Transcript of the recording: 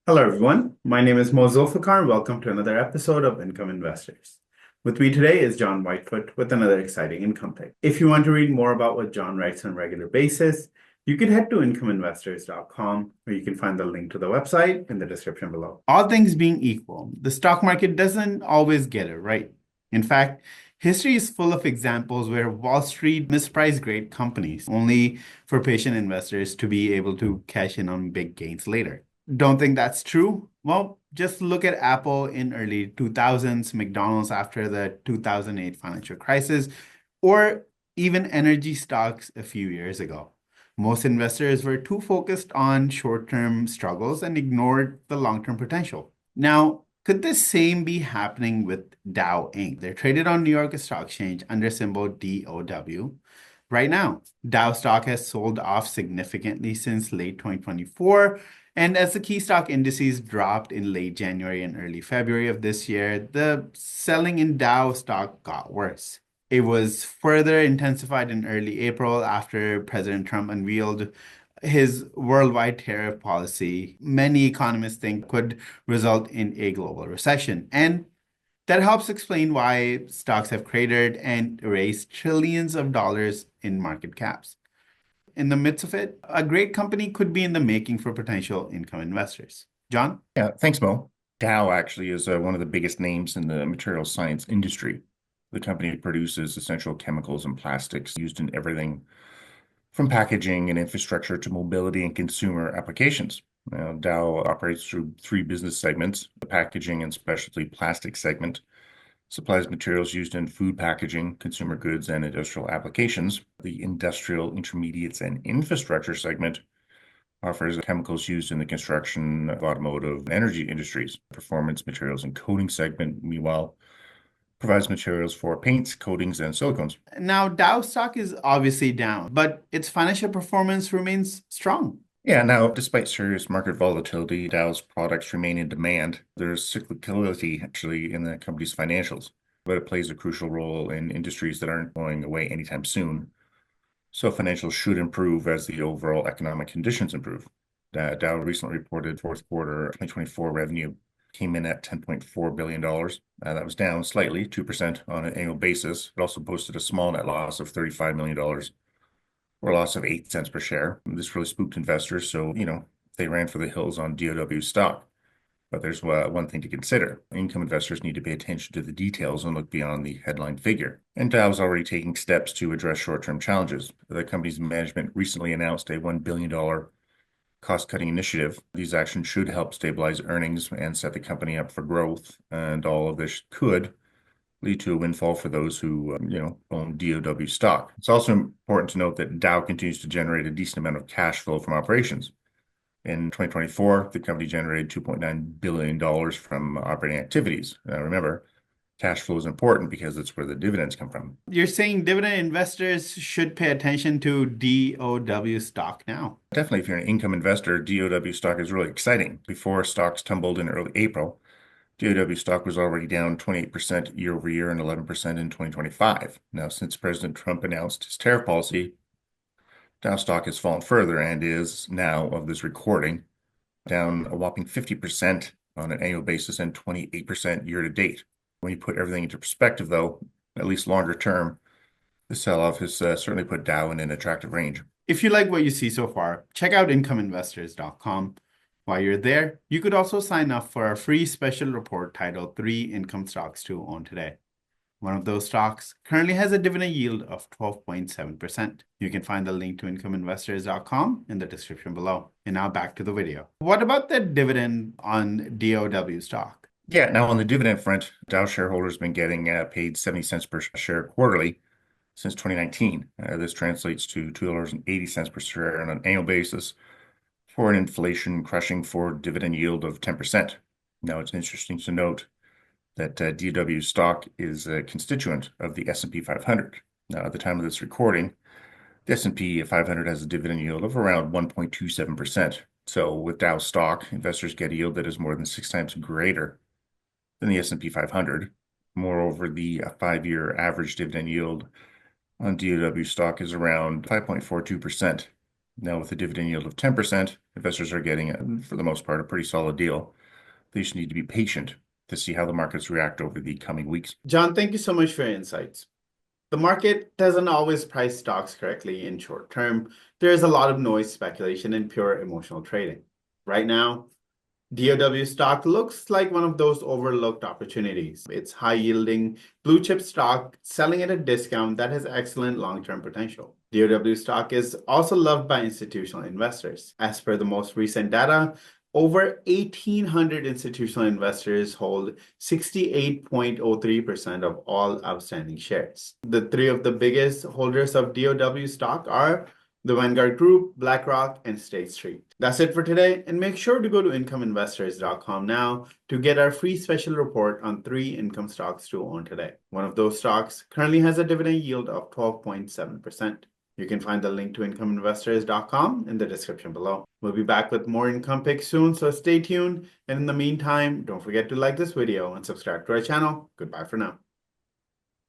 Hello, everyone. My name is Zulfiqar, and welcome to another episode of Income Investors. With me today is John Whitefoot with another exciting income pick. If you want to read more about what John writes on a regular basis, you can head to incomeinvestors.com, where you can find the link to the website in the description below. All things being equal, the stock market doesn't always get it right. In fact, history is full of examples where Wall Street mispriced great companies only for patient investors to be able to cash in on big gains later. Don't think that's true? Well, just look at Apple in early 2000s, McDonald's after the 2008 financial crisis, or even energy stocks a few years ago. Most investors were too focused on short-term struggles and ignored the long-term potential. Now, could the same be happening with Dow Inc? They're traded on New York Stock Exchange under symbol DOW. Right now, Dow stock has sold off significantly since late 2024. And as the key stock indices dropped in late January and early February of this year, the selling in Dow stock got worse. It was further intensified in early April after President Trump unveiled his worldwide tariff policy. Many economists think could result in a global recession. And that helps explain why stocks have cratered and erased trillions of dollars in market caps. In the midst of it, a great company could be in the making for potential income investors. John? Yeah, thanks, Mo. Dow actually is one of the biggest names in the material science industry. The company produces essential chemicals and plastics used in everything from packaging and infrastructure to mobility and consumer applications. Dow operates through three business segments. The packaging and specialty plastic segment supplies materials used in food packaging, consumer goods, and industrial applications. The industrial intermediates and infrastructure segment offers chemicals used in the construction, automotive, and energy industries. Performance materials and coating segment, meanwhile, provides materials for paints, coatings, and silicones. Now, Dow stock is obviously down, but its financial performance remains strong. Yeah, now, despite serious market volatility, Dow's products remain in demand. There's cyclicality actually in the company's financials, but it plays a crucial role in industries that aren't going away anytime soon. So financials should improve as the overall economic conditions improve. Dow recently reported fourth quarter 2024 revenue came in at $10.4 billion. That was down slightly, 2% on an annual basis. It also posted a small net loss of $35 million, or a loss of 8 cents per share. This really spooked investors, so, they ran for the hills on DOW stock. But there's one thing to consider. Income investors need to pay attention to the details and look beyond the headline figure. And Dow is already taking steps to address short-term challenges. The company's management recently announced a $1 billion cost-cutting initiative. These actions should help stabilize earnings and set the company up for growth. And all of this could lead to a windfall for those who, own DOW stock. It's also important to note that Dow continues to generate a decent amount of cash flow from operations. In 2024, the company generated $2.9 billion from operating activities. Remember, cash flow is important because it's where the dividends come from. You're saying dividend investors should pay attention to DOW stock now. Definitely, if you're an income investor, DOW stock is really exciting. Before stocks tumbled in early April, DOW stock was already down 28% year over year and 11% in 2025. Now, since President Trump announced his tariff policy, Dow stock has fallen further and is now, of this recording, down a whopping 50% on an annual basis and 28% year to date. When you put everything into perspective, though, at least longer term, the sell-off has certainly put Dow in an attractive range. If you like what you see so far, check out incomeinvestors.com. While you're there, you could also sign up for our free special report titled 3 Income Stocks to Own Today. One of those stocks currently has a dividend yield of 12.7%. You can find the link to incomeinvestors.com in the description below. And now back to the video. What about the dividend on DOW stock? Yeah, now on the dividend front, Dow shareholders have been getting paid 70 cents per share quarterly since 2019. This translates to $2.80 per share on an annual basis for an inflation-crushing forward dividend yield of 10%. Now, it's interesting to note that DOW stock is a constituent of the S&P 500. Now, at the time of this recording, the S&P 500 has a dividend yield of around 1.27%. So with Dow stock, investors get a yield that is more than 6 times greater than the S&P 500. Moreover, the 5-year average dividend yield on DOW stock is around 5.42%. Now, with a dividend yield of 10%, investors are getting, for the most part, a pretty solid deal. They just need to be patient to see how the markets react over the coming weeks. John, thank you so much for your insights. The market doesn't always price stocks correctly in short term. There is a lot of noise, speculation, and pure emotional trading. Right now, DOW stock looks like one of those overlooked opportunities. It's high yielding blue chip stock selling at a discount that has excellent long-term potential. DOW stock is also loved by institutional investors. As per the most recent data, over 1,800 institutional investors hold 68.03% of all outstanding shares. The three of the biggest holders of DOW stock are the Vanguard Group, BlackRock, and State Street. That's it for today, and make sure to go to incomeinvestors.com now to get our free special report on 3 income stocks to own today. One of those stocks currently has a dividend yield of 12.7%. You can find the link to incomeinvestors.com in the description below. We'll be back with more income picks soon, so stay tuned. And in the meantime, don't forget to like this video and subscribe to our channel. Goodbye for now.